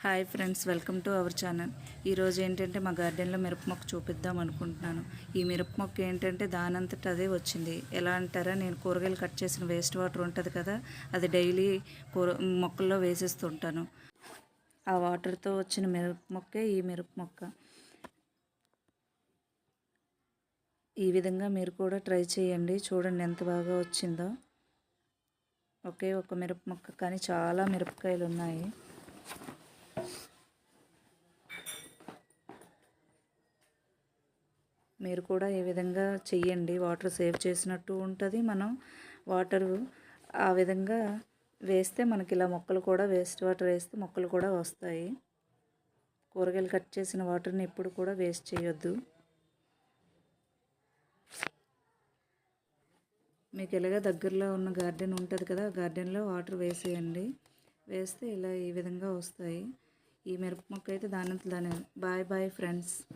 Hi friends, welcome to our channel. ఈరోజు ఏంటంటే మా గార్డెన్లో మిరప మొక్క చూపిద్దాం అనుకుంటున్నాను. ఈ మిరప మొక్క ఏంటంటే దానంతట అదే వచ్చింది. ఎలా అంటారా, నేను కూరగాయలు కట్ చేసిన వేస్ట్ వాటర్ ఉంటుంది కదా, అది డైలీ మొక్కల్లో వేసేస్తుంటాను. ఆ వాటర్తో వచ్చిన మిరప మొక్కే ఈ మిరప మొక్క. ఈ విధంగా మీరు కూడా ట్రై చేయండి, చూడండి ఎంత బాగా వచ్చిందో. ఒకే ఒక మిరప మొక్క కానీ చాలా మిరపకాయలు ఉన్నాయి. మీరు కూడా ఈ విధంగా చెయ్యండి, వాటర్ సేవ్ చేసినట్టు ఉంటుంది. మనం వాటర్ ఆ విధంగా వేస్తే మనకి ఇలా మొక్కలు కూడా వేస్ట్ వాటర్ వేస్తే మొక్కలు కూడా వస్తాయి. కూరగాయలు కట్ చేసిన వాటర్ని ఎప్పుడు కూడా వేస్ట్ చేయొద్దు. మీకు ఎలాగ దగ్గరలో ఉన్న గార్డెన్ ఉంటుంది కదా, గార్డెన్లో వాటర్ వేసేయండి. వేస్తే ఇలా ఈ విధంగా వస్తాయి. ఈ మిరప మొక్క అయితే దాని బాయ్ బాయ్ ఫ్రెండ్స్.